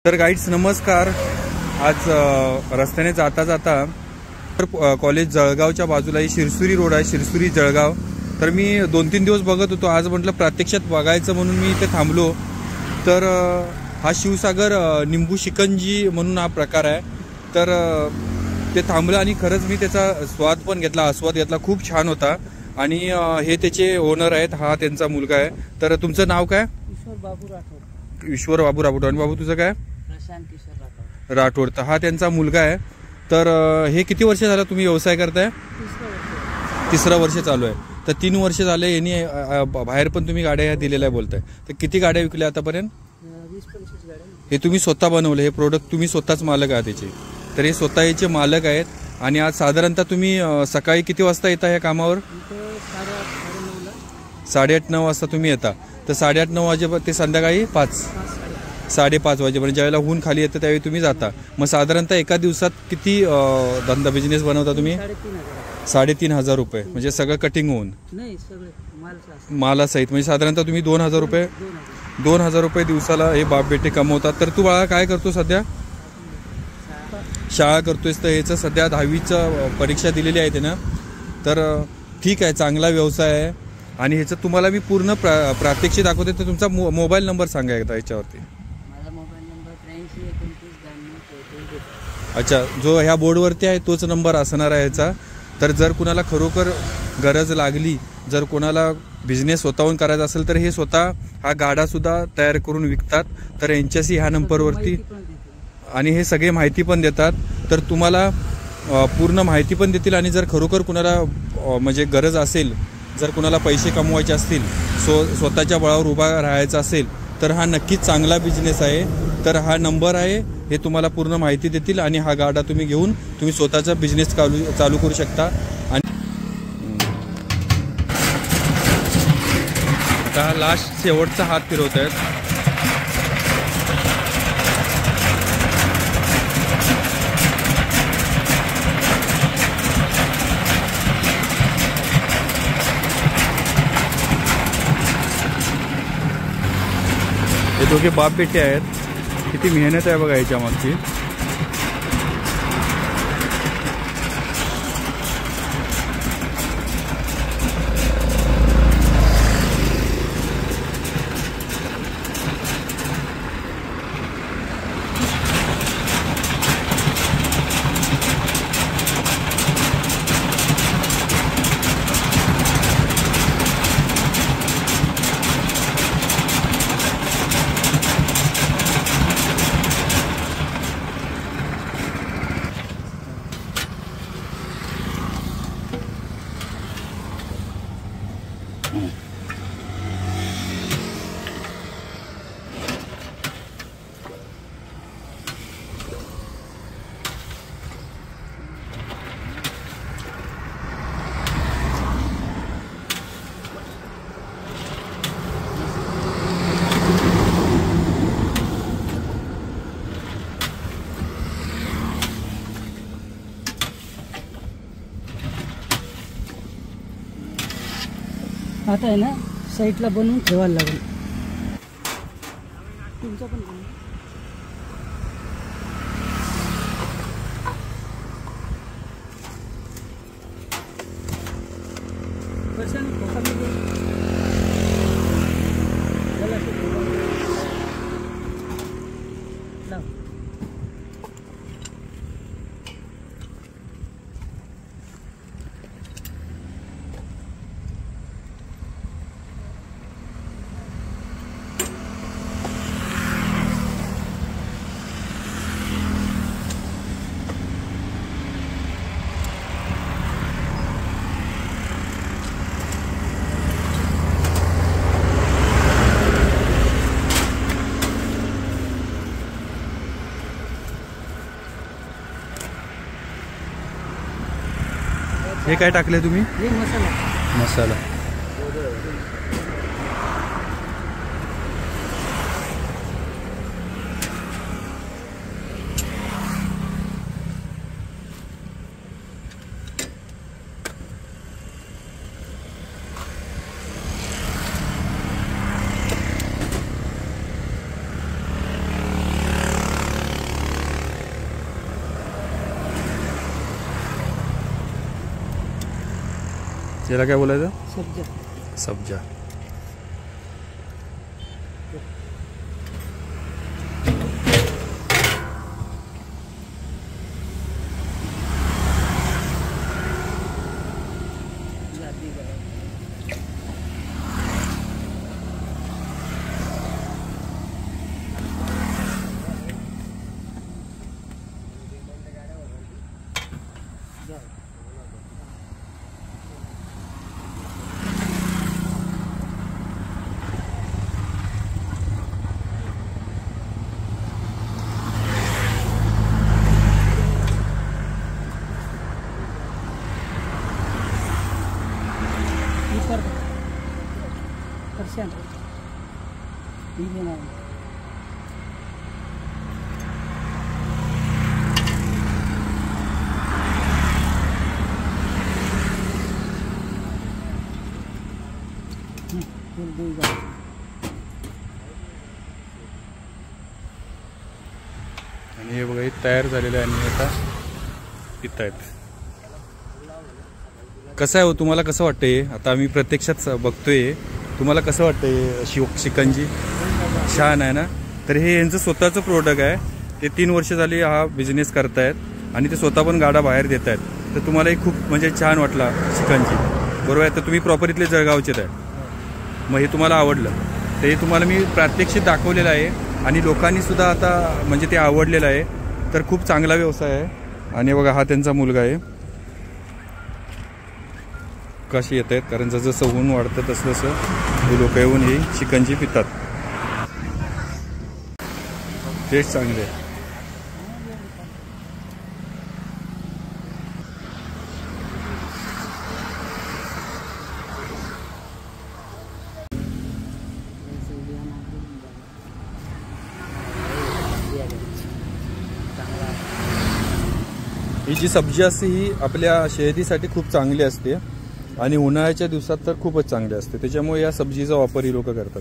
तर गाईड्स नमस्कार। आज रस्त्याने जाता जाता कॉलेज जळगावच्या बाजूला ही शिरसुरी रोड आहे, शिरसुरी जळगाव। तर मी 2-3 दिवस बघत होतो, आज म्हटलं प्रत्यक्षात बघायचं म्हणून मी इथे थांबलो। तर हा शिवसागर निंबू शिकंजी म्हणून हा प्रकार आहे। तर ते थांबलं आणि खरंच मी त्याचा स्वाद पण घेतला, आस्वाद घेतला, खूप छान होता। आणि हे त्याचे ओनर आहेत, हा त्यांचा मुलगा आहे। तर तुमचं नाव काय? ईश्वर बाबू राठोड। ईश्वर बाबू राठोड। आणि बाबू तुझं काय? प्रशांत किशोर राठोड। राठोड। तर हा त्यांचा मुलगा आहे। तर हे किती वर्ष झालं तुम्ही व्यवसाय करताय? तिसरं वर्ष चालू आहे। तर 3 वर्ष झाले यांनी बाहेर पण तुम्ही गाड्या दिलेल्या बोलताय। तर किती गाड्या विकल्या आतापर्यंत? 20-25 गाड्या। हे तुम्ही स्वतः बनवले, हे प्रोडक्ट तुम्ही स्वतःच मालक आहात त्याचे? तर हे स्वतः याचे मालक आहेत। आणि आज साधारणतः तुम्ही सकाळी किती वाजता येता ह्या कामावर? 8:30-9 वाजता तुम्ही येता। तर 8:30-9 वाजेपर्यंत ते संध्याकाळी 5-5:30 वाजेपर्यंत ज्यावेळेला ऊन खाली येतं त्यावेळी तुम्ही जाता। मग साधारणतः एका दिवसात किती धंदा बिझनेस बनवता तुम्ही? 3,500 रुपये म्हणजे सगळं कटिंग होऊन? नाही, सगळं मालासहित म्हणजे साधारणतः तुम्ही 2,000 रुपये 2,000 रुपये दिवसाला हे बाप बेटे कमवतात। तर तू बाळा काय करतो सध्या? शाळा करतोयस। तर ह्याचं सध्या 10वीचं परीक्षा दिलेली आहे ना। तर ठीक आहे, चांगला व्यवसाय आहे। आणि ह्याचं तुम्हाला मी पूर्ण प्रात्यक्षिक दाखवते। तर तुमचा मोबाईल नंबर सांगा एकदा याच्यावरती। माझा मोबाईल नंबर 83-29-92-33। अच्छा, जो ह्या बोर्डवरती आहे तोच नंबर असणार आहे ह्याचा। तर जर कुणाला खरोखर गरज लागली, जर कोणाला बिझनेस स्वतःहून करायचा असेल तर हे स्वतः हा गाडासुद्धा तयार करून विकतात। तर यांच्याशी ह्या नंबरवरती आणि हे सगळे माहिती पण देतात। तर तुम्हाला पूर्ण माहिती पण देतील। आणि जर खरोखर कुणाला म्हणजे गरज असेल, जर कुणाला पैसे कमवायचे असतील, स्वतःच्या बळावर उभा राहायचा असेल तर हा नक्कीच चांगला बिझनेस आहे। तर हा नंबर आहे, हे तुम्हाला पूर्ण माहिती देतील आणि हा गाडा तुम्ही घेऊन तुम्ही स्वतःचा बिझनेस चालू करू शकता। आणि आता लास्ट शेवटचा हात फिरवत आहेत। हे दोघे बाप बेटे आहेत। किती मेहनत आहे बघा याच्या मागची। आता आहे ना, साईडला बनवून ठेवायला लागेल। तुमचं पण हे काय टाकले तुम्ही? हे मसाला। याला काय बोलायचं? सब्जा. सब्जा. परसेंट आणि हे बघा, हे तयार झालेलं आहे आणि आता पित आहेत. कसं आहे हो, तुम्हाला कसं वाटतंय? आता आम्ही प्रत्यक्षात बघतोय, तुम्हाला कसं वाटतंय? शिकंजी छान आहे ना? तर हे यांचं स्वतःचं प्रोडक्ट आहे. ते 3 वर्ष झाली हा बिझनेस करतायत आणि ते स्वतः पण गाडा बाहेर देत आहेत. तर तुम्हालाही खूप म्हणजे छान वाटला शिकंजी, बरोबर आहे? तर तुम्ही प्रॉपर इथले जळगावचेच आहे, मग हे तुम्हाला आवडलं. तर हे तुम्हाला मी प्रात्यक्षिक दाखवलेलं आहे आणि लोकांनी सुद्धा आता म्हणजे ते आवडलेलं आहे. तर खूप चांगला व्यवसाय आहे. आणि बघा, हा त्यांचा मुलगा आहे. कशी येत आहेत, कारण जसं ऊन वाढतं तसं तसं हे लोक येऊन ही शिकंजी पितात. टेस्ट चांगले आहे. ही जी सब्जी असते ही आपल्या शर्यतीसाठी खूप चांगली असते आणि उन्हाळ्याच्या दिवसात तर खूपच चांगली असते. त्याच्यामुळे या सब्जीचा वापर ही लोक करतात.